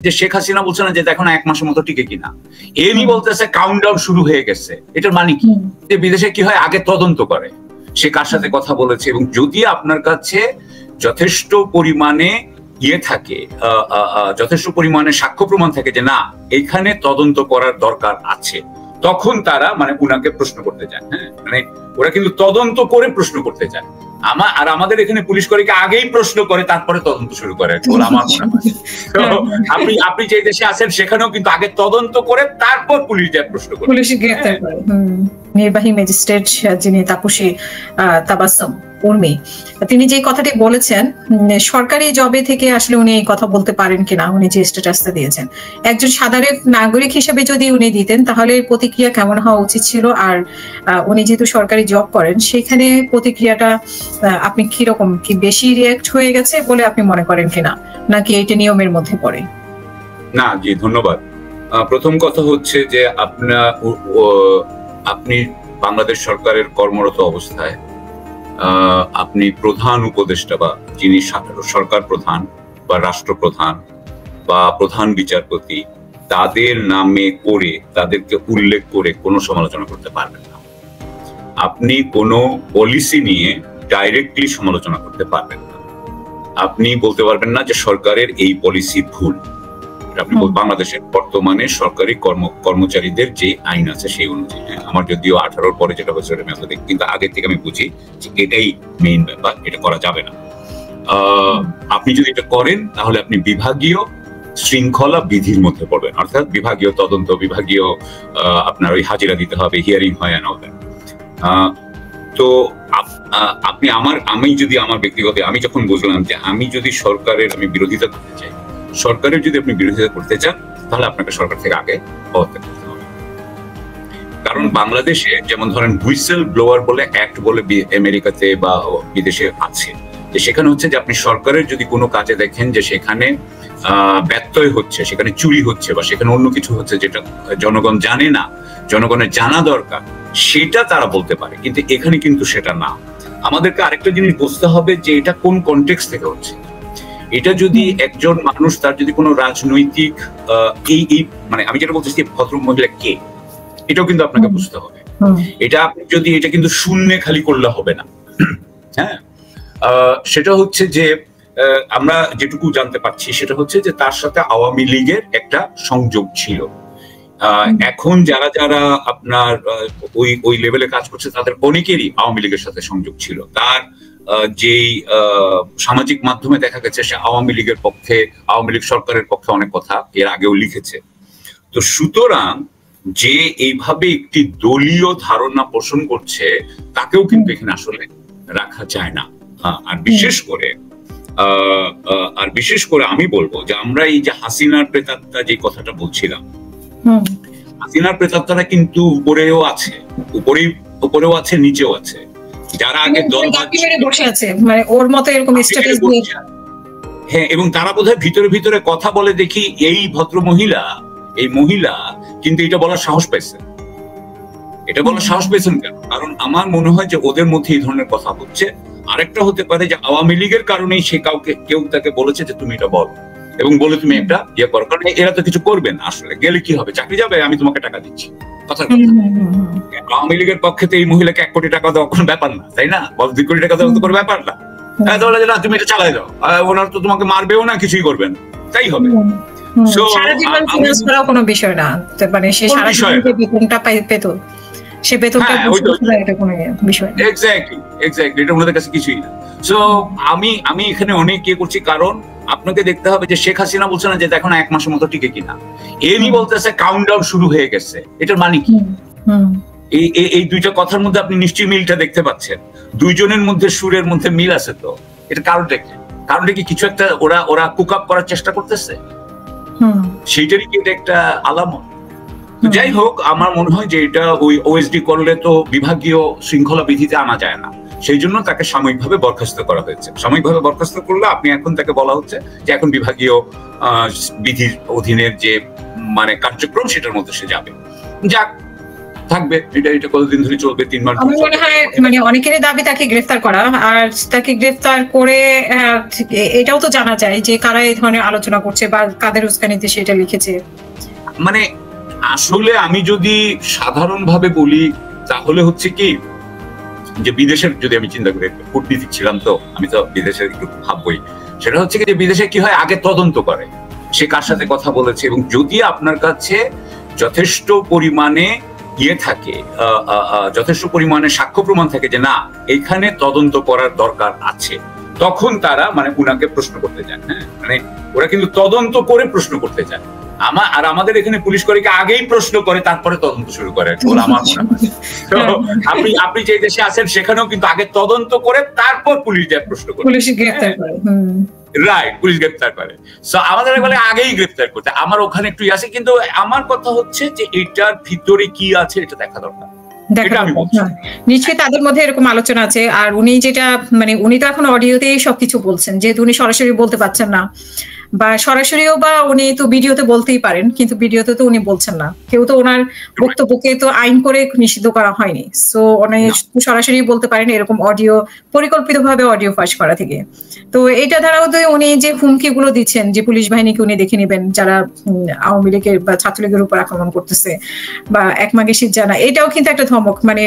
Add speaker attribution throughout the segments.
Speaker 1: যে শেখ হাসিনা বলছে না যে এখন 1 মাসের মতো টিকে কিনা, এমনি বলতেছে কাউন্টডাউন শুরু হয়ে গেছে। এটার মানে কি? যে বিদেশে কি হয়, আগে তদন্ত করে সে কার সাথে কথা বলেছে, এবং যদি আপনার কাছে যথেষ্ট পরিমাণে থাকে, যথেষ্ট পরিমাণে সাক্ষ্য প্রমাণ থাকে যে না এখানে তদন্ত করার দরকার আছে, তখন তারা মানে উনাকে প্রশ্ন করতে চায়। হ্যাঁ, মানে ওরা কিন্তু তদন্ত করে প্রশ্ন করতে চায়। আমাদের এখানে পুলিশ করে কি আগেই প্রশ্ন করে তারপরে তদন্ত শুরু করে বলে আমার মনে হয়। আপনি যে দেশে আছেন সেখানেও কিন্তু আগে তদন্ত করে তারপর পুলিশ যায় প্রশ্ন করে, পুলিশ গ্রেফতার করে।
Speaker 2: নির্বাহী ম্যাজিস্ট্রেট যিনি তাপসী তাবাসসুম উর্মি, তিনি যে কথাটি বলেছেন সরকারি জবে থেকে আসলে উনি এই কথা বলতে পারেন কিনা, উনি যে স্ট্যাটাসটা দিয়েছেন একজন সাধারণ নাগরিক হিসেবে যদি উনি দিতেন তাহলে প্রতিক্রিয়া কেমন হওয়া উচিত ছিল, আর উনি যেহেতু সরকারি জব করেন সেখানে প্রতিক্রিয়াটা আপনি কিরকম, কি বেশি রিঅ্যাক্ট হয়ে গেছে বলে আপনি মনে করেন কিনা, নাকি এটা নিয়মের মধ্যে পড়ে?
Speaker 1: না জি, ধন্যবাদ। প্রথম কথা হচ্ছে যে আপনি বাংলাদেশ সরকারের কর্মরত অবস্থায় আপনি প্রধান উপদেষ্টা বা যিনি সরকার প্রধান বা রাষ্ট্রপ্রধান বা প্রধান বিচারপতি তাদের নামে করে তাদেরকে উল্লেখ করে কোনো সমালোচনা করতে পারবেন না। আপনি কোনো পলিসি নিয়ে ডাইরেক্টলি সমালোচনা করতে পারবেন না। আপনি বলতে পারবেন না যে সরকারের এই পলিসি ভুল। আপনি বাংলাদেশের বর্তমানে সরকারি কর্মচারীদের যে আইন আছে সেই অনুযায়ী, আমার যদিও 18 পরে যেটা হয়েছে কিন্তু আগে থেকে আমি বুঝি যে এটাই মেইন ব্যাপার, এটা করা যাবে না। আপনি যদি এটা করেন তাহলে আপনি বিভাগীয় শৃঙ্খলা বিধির মধ্যে পড়বেন, অর্থাৎ বিভাগীয় তদন্ত, বিভাগীয় আপনার ওই হাজিরা দিতে হবে, হিয়ারিং হয় না হবে। তো আপনি আমি যদি আমার ব্যক্তিগত আমি যখন বুঝলাম যে আমি যদি সরকারের বিরোধিতা করতে চাই, সরকারের যদি আপনি বিরোধিতা করতে চান তাহলে আপনাকে সরকার থেকে আগে পদত্যাগ করতে হবে। কারণ বাংলাদেশে যেমন ধরেন হুইসেল ব্লোয়ার বলে অ্যাক্ট বলে আমেরিকাতে বা বিদেশে আছে, যে সেখানে হচ্ছে যে আপনি সরকারের যদি কোনো কাজে দেখেন যে সেখানে ব্যত্যয় হচ্ছে, সেখানে চুরি হচ্ছে বা সেখানে অন্য কিছু হচ্ছে যেটা জনগণ জানে না, জনগণের জানা দরকার, সেটা তারা বলতে পারে। কিন্তু এখানে কিন্তু সেটা না। আমাদেরকে আরেকটা জিনিস বুঝতে হবে যে এটা কোন কনটেক্সট থেকে হচ্ছে। এটা যদি একজন মানুষ তার যদি কোনো রাজনৈতিক এই মানে আমি যেটা বলতেছি ভদ্র মহিলা কে, এটাও কিন্তু আপনাকে বুঝতে হবে। এটা আপনি যদি এটা কিন্তু শূন্যে খালি করলে হবে না। হ্যাঁ, সেটা হচ্ছে যে আমরা যেটুকু জানতে পারছি সেটা হচ্ছে যে তার সাথে আওয়ামী লীগের একটা সংযোগ ছিল। এখন যারা যারা আপনার ওই লেভেলে কাজ করছে তাদের অনেকেরই আওয়ামী লীগের সাথে সংযোগ ছিল। তার যেই সামাজিক মাধ্যমে দেখা গেছে সে আওয়ামী লীগের পক্ষে, আওয়ামী লীগ সরকারের পক্ষে অনেক কথা এর আগেও লিখেছে। তো সুতরাং যে এইভাবে একটি দলীয় ধারণা পোষণ করছে তাকেও কিন্তু এখানে আসলে রাখা যায় না। আর বিশেষ করে আমি বলবো যে আমরা এই যে হাসিনার প্রেতাত্মা যে কথাটা বলছিলাম, হাসিনার প্রেতাত্মাটা কিন্তু উপরেও আছে নিচেও আছে। যারা আগে
Speaker 2: বসে আছে মানে ওর মতো এরকম স্ট্যাটাস দিয়ে,
Speaker 1: হ্যাঁ, এবং তারা বোধহয় ভিতরে কথা বলে দেখি এই মহিলা কিন্তু এটা বলার সাহস পাইছে। এটা বলার সাহস পেয়েছেন কেন? কারণ আমার মনে হয় যে ওদের মধ্যে এই ধরনের কথা হচ্ছে। আরেকটা হতে পারে যে আওয়ামী লীগের কারণেই সে কেউ তাকে বলেছে যে তুমি এটা বলো এবং বলে তুমি একটা ইয়ে করো, কারণ এরা তো কিছু করবে না। আসলে গেলে কি হবে, চাকরি যাবে, আমি তোমাকে টাকা দিচ্ছি, কথা। আওয়ামী লীগের পক্ষে তো এই মহিলাকে 1 কোটি টাকা দেওয়া কোনো ব্যাপার না, তাই না? 2 কোটি টাকা দেওয়া তো কোনো ব্যাপার না। তাহলে না তুমি এটা চালাই দাও, ওনার তো তোমাকে মারবেও না, কিছুই করবেন, তাই হবে।
Speaker 2: কোনো বিষয় না, মানে সে সারা জীবন বেতনটা পেত, সে বেতনটা এটা কোনো বিষয় না।
Speaker 1: এক্স্যাক্টলি এটা ওনাদের কাছে কিছুই না। সো আমি এখানে অনেক ইয়ে করছি, কারণ আপনাকে দেখতে হবে যে শেখ হাসিনা বলছে না যে এখন 1 মাসের মতো টিকে কিনা, এমনি বলতেছে কাউন্টডাউন শুরু হয়ে গেছে। এটার মানে কি? এই দুইটা কথার মধ্যে আপনি নিশ্চয়ই মিলটা দেখতে পাচ্ছেন। দুইজনের মধ্যে সুরের মধ্যে মিল আছে। তো এটা কারণটা কি কিছু একটা ওরা কুক আপ করার চেষ্টা করতেছে, সেইটারই কি এটা একটা আলামত? যাই হোক, আমার মনে হয় যে এটা ওই ওএসডি করলে তো বিভাগীয় শৃঙ্খলা বিধিতে আনা যায় না, সেই জন্য তাকে সাময়িকভাবে বরখাস্ত করা হয়েছে। সাময়িকভাবে বরখাস্ত করলে আপনি এখন তাকে বলা হচ্ছে যে এখন বিভাগীয় বিধির অধীনের যে মানে কার্যক্রম সেটার মধ্যে সে যাবে। যাক, থাকবে। এটা কতদিন ধরে চলবে? 3 মাস।
Speaker 2: আমার মনে হয় মানে অনেকেরই দাবি তাকে গ্রেফতার করা, আর তাকে গ্রেফতার করে এটাও তো জানা যায় যে কারা এই ধরনের আলোচনা করছে বা কাদের উস্কানিতে সেটা লিখেছে।
Speaker 1: মানে আসলে আমি যদি সাধারণভাবে বলি তাহলে হচ্ছে কি, যে বিদেশের যদি আমি চিন্তা করি, কূটনীতিক ছিলাম তো আমি, তো বিদেশের একটু ভাববই। সেটা হচ্ছে কি যে বিদেশে কি হয়, আগে তদন্ত করে সে কার সাথে কথা বলেছে, এবং যদি আপনার কাছে যথেষ্ট পরিমাণে থাকে, যথেষ্ট পরিমাণে সাক্ষ্য প্রমাণ থাকে যে না এখানে তদন্ত করার দরকার আছে, তখন তারা মানে উনাকে প্রশ্ন করতে চান। হ্যাঁ, মানে ওরা কিন্তু তদন্ত করে প্রশ্ন করতে চান। আর আমাদের এখানে পুলিশ করে কি আগেই প্রশ্ন করে তারপরে তদন্ত শুরু করে, আমার মনে হয়। তো আপনি যে দেশে আছেন সেখানেও কিন্তু আগে তদন্ত করে তারপর পুলিশ যায় প্রশ্ন করে, পুলিশ গ্রেফতার করে। রাইট, পুলিশ গ্রেফতার করে। সো আমাদের বলে আগেই গ্রেফতার করতে। আমার ওখানে একটু আছে, কিন্তু আমার কথা হচ্ছে যে এটার ভিতরে কি আছে এটা দেখা দরকার।
Speaker 2: নিশ্চয়ই তাদের মধ্যে এরকম আলোচনা আছে। আর উনি যেটা মানে উনি তো এখন অডিওতেই সবকিছু বলছেন, যেহেতু উনি সরাসরি বলতে পারছেন না, বা সরাসরিও বা উনি তো ভিডিওতে বলতেই পারেন, কিন্তু ভিডিওতে তো উনি বলছেন না। কেউ তো ওনার বক্তব্যকে তো আইন করে নিষিদ্ধ করা হয়নি। সো উনি সরাসরি বলতে পারেন এরকম অডিও, পরিকল্পিতভাবে অডিও ফাঁস করা থেকে। তো এটা ধারাও তো উনি যে হুমকি গুলো দিচ্ছেন যে পুলিশ বাহিনীকে উনি দেখে নেবেন যারা আওয়ামী লীগের বা ছাত্রলীগের উপর আক্রমণ করতেছে, বা এক মাঘে শীত জানা, এটাও কিন্তু একটা ধমক, মানে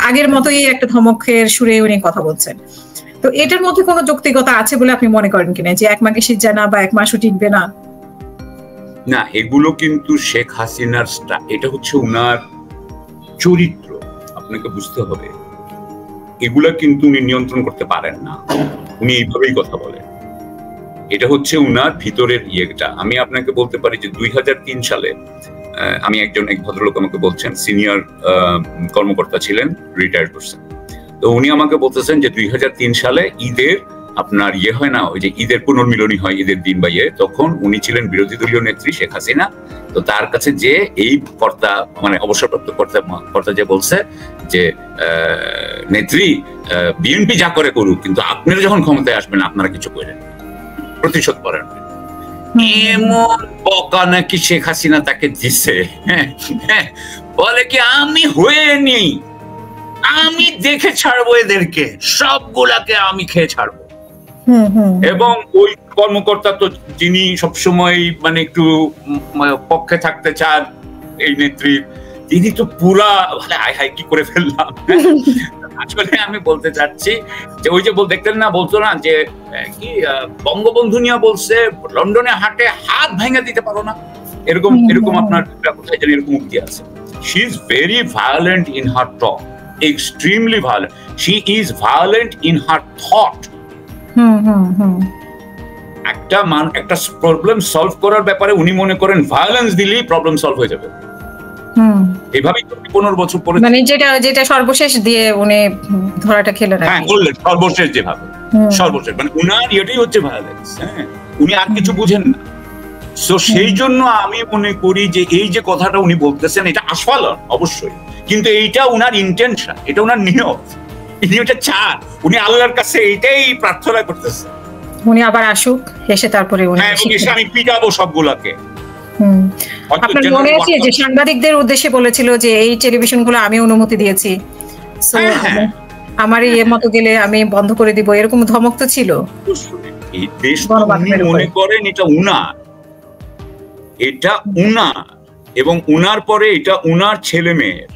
Speaker 2: আগের মতোই একটা ধমকের সুরে উনি কথা বলছেন। তো এটার মধ্যে কোনো যৌক্তিকতা আছে বলে আপনি মনে করেন কিনা, যে এক মাঘে শীত জানা বা এক মাসও টিকবে না?
Speaker 1: না, এগুলো কিন্তু শেখ হাসিনার, এটা হচ্ছে উনার চরিত্র, আপনাকে বুঝতে হবে। এগুলা কিন্তু উনি নিয়ন্ত্রণ করতে পারেন না, উনি এইভাবেই কথা বলেন। এটা হচ্ছে উনার ভিতরের ইয়েটা। আমি আপনাকে বলতে পারি যে 2003 সালে আমি এক ভদ্রলোক আমাকে বলছেন, সিনিয়র কর্মকর্তা ছিলেন, রিটায়ার্ড করছেন। তো উনি আমাকে বলতেছেন যে 2003 সালে ঈদের আপনার হয় না, ওই যে ঈদের পুনর্মিলনী হয় ঈদের দিন বা তখন উনি ছিলেন বিরোধী দলীয় নেত্রী শেখ হাসিনা। তো তার কাছে যে এই কর্তা মানে অবসরপ্রাপ্ত কর্তা যে বলছে যে নেত্রী বিএনপি যা করে করুক, কিন্তু আপনারা যখন ক্ষমতায় আসবেন আপনারা কিছু করেন, প্রতিশোধ করেন। এমন বকা নাকি শেখ হাসিনা তাকে দিছে, বলে কি আমি হয়ে নেই, আমি দেখে ছাড়বো এদেরকে, সবগুলাকে আমি খেয়ে ছাড়বো। এবং ওই কর্মকর্তা তো যিনি সবসময় মানে একটু পক্ষে থাকতে চান এই নেত্রীর, তিনি তো পুরা হাই হাই কি করে ফেললাম। আসলে আমি বলতে চাচ্ছি যে ওই যে দেখতেন না, বলতো না যে কি বঙ্গবন্ধু নিয়ে বলছে লন্ডনে হাটে হাত ভেঙে দিতে পারো না, এরকম আপনার কোথায় জানি এরকম উক্তি আছে। She is very violent in her talk, extremely violent. She is violent in her thought. একটা প্রবলেম সলভ করার ব্যাপারে উনি মনে করেন ভায়োলেন্স দিলেই প্রবলেম সলভ হয়ে যাবে। এভাবেই 15 বছর পরে
Speaker 2: মানে যেটা সর্বশেষ দিয়ে উনি ধরাটা খেলেন।
Speaker 1: হ্যাঁ, বললেন সর্বশেষ যেভাবে, সর্বশেষ মানে উনার এটাই হচ্ছে ভায়োলেন্স। হ্যাঁ, উনি আর কিছু বুঝেন না। সো সেই জন্য আমি মনে করি যে এই যে কথাটা উনি বলতেছেন এটা আস্ফালন অবশ্যই, কিন্তু এইটা উনার ইন্টেনশন, এটা উনার নিয়ত, এটা চান, উনি আল্লাহর কাছে এইটাই প্রার্থনা করতেছেন
Speaker 2: উনি আবার আসুক, এসে তারপরে
Speaker 1: আমি পিটাবো সবগুলাকে।
Speaker 2: আপনার মনে আছে যে সাংবাদিকদের উদ্দেশ্যে বলেছিল যে এই টেলিভিশন গুলো আমি অনুমতি দিয়েছি, আমার এই মতো গেলে আমি বন্ধ করে দিব, এরকম ধমক তো ছিল।
Speaker 1: এই দেশ মনে করেন এটা উনার, এটা উনার, এবং উনার পরে এটা উনার ছেলে মেয়ের,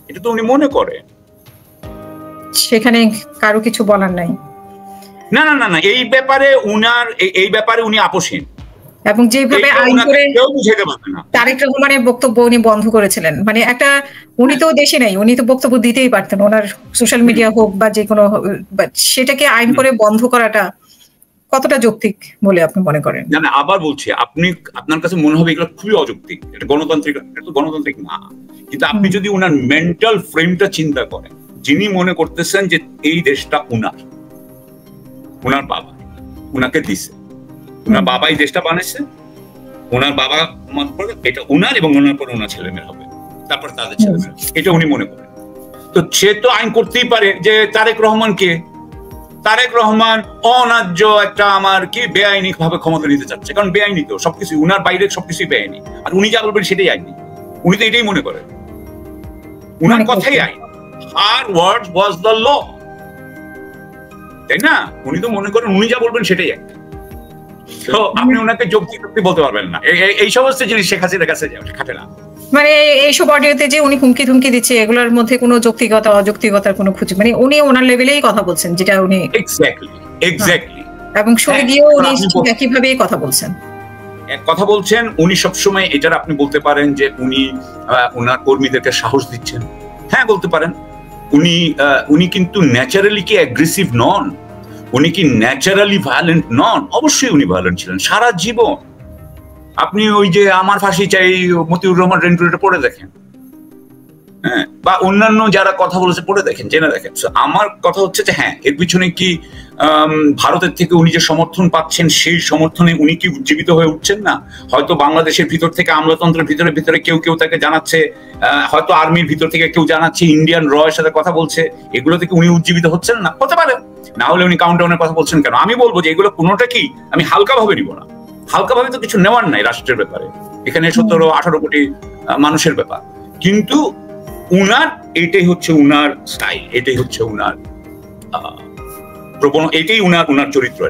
Speaker 1: এটা তো উনি মনে করেন।
Speaker 2: সেখানে কারো কিছু বলার নাই।
Speaker 1: না না না না, এই ব্যাপারে উনি আপোষহীন।
Speaker 2: এবং যেভাবে আইন করে তারেক রহমানের বক্তব্য উনি বন্ধ করেছিলেন, মানে একটা উনি তো দেশে নেই, উনি তো বক্তব্য দিতেই পারতেন, ওনার সোশ্যাল মিডিয়া হোক বা যে কোনো, সেটাকে আইন করে বন্ধ করাটা কতটা যৌক্তিক বলে আপনি মনে করেন?
Speaker 1: না না, আবার বলছি, আপনার কাছে মনে হবে এগুলো খুবই অযৌক্তিক, এটা গণতান্ত্রিক, এটা তো গণতান্ত্রিক না। কিন্তু আপনি যদি উনার মেন্টাল ফ্রেমটা চিন্তা করেন, যিনি মনে করতেছেন যে এই দেশটা উনার বাবা উনাকে দিছে, উনার বাবা এই দেশটা বানাইছে, ওনার বাবা এটা উনার, এবং ওনার পরে ওনার ছেলে মেয়ে হবে, তারপর তাদের ছেলে মেয়ে, এটা উনি মনে করেন। তো সে তো আইন করতেই পারে যে তারেক রহমান অন্যায্য একটা আমার কি বেআইনি ভাবে ক্ষমতা নিতে চাচ্ছে, কারণ বেআইনি তো সবকিছু উনার বাইরে সবকিছুই বেআইনি, আর উনি যা বলবেন সেটাই আইনি, উনি তো এটাই মনে করেন। উনার কথাই আইন, her word was the law, তাই না? উনি তো মনে করেন উনি যা বলবেন সেটাই এক। তো আপনি ওনাকে যৌক্তিক বলতে পারবেন না। এই সমস্ত জিনিস শেখ হাসিনার কাছে খাটে না।
Speaker 2: মানে এইসব অডিওতে যে উনি হুমকি ধুমকি দিচ্ছে এগুলোর মধ্যে কোনো যৌক্তিকতা অযৌক্তিকতার কোনো খুঁজে, মানে উনি ওনার লেভেলেই কথা বলছেন, যেটা উনি
Speaker 1: এক্স্যাক্টলি
Speaker 2: এবং সরে গিয়েও উনি একইভাবেই কথা বলছেন।
Speaker 1: এক কথা বলছেন উনি সবসময়, এটার আপনি বলতে পারেন যে উনি ওনার কর্মীদেরকে সাহস দিচ্ছেন, হ্যাঁ বলতে পারেন। উনি কিন্তু ন্যাচারালি কি অ্যাগ্রেসিভ নন, উনি কি ন্যাচারালি ভায়োলেন্ট নন? অবশ্যই উনি ভায়োলেন্ট ছিলেন সারা জীবন। আপনি ওই যে আমার ফাঁসি চাই মতিউর রহমান রেন্টুটা পড়ে দেখেন, হ্যাঁ, বা অন্যান্য যারা কথা বলেছে পড়ে দেখেন, জেনে দেখেন। আমার কথা হচ্ছে যে হ্যাঁ, এর পিছনে কি ভারতের থেকে উনি যে সমর্থন পাচ্ছেন সেই সমর্থনে উনি কি উজ্জীবিত হয়ে উঠছেন না? হয়তো বাংলাদেশের ভিতর থেকে আমলাতন্ত্রের ভিতরে ভিতরে কেউ কেউ তাকে জানাচ্ছে, হয়তো আর্মির ভিতর থেকে কেউ জানাচ্ছে, ইন্ডিয়ান র এর সাথে কথা বলছে, এগুলো থেকে উনি উজ্জীবিত হচ্ছেন না? হতে পারে। না হলে উনি কাউন্টাউনের কথা বলছেন কেন? আমি বলবো যে এগুলো কোনোটা কি আমি হালকা ভাবে নিব না। হালকা ভাবে তো কিছু নেওয়ার নাই রাষ্ট্রের ব্যাপারে, এখানে 17-18 কোটি মানুষের ব্যাপার। কিন্তু উনার এটাই হচ্ছে উনার স্টাইল, এটাই হচ্ছে উনার এটাই উনার চরিত্র।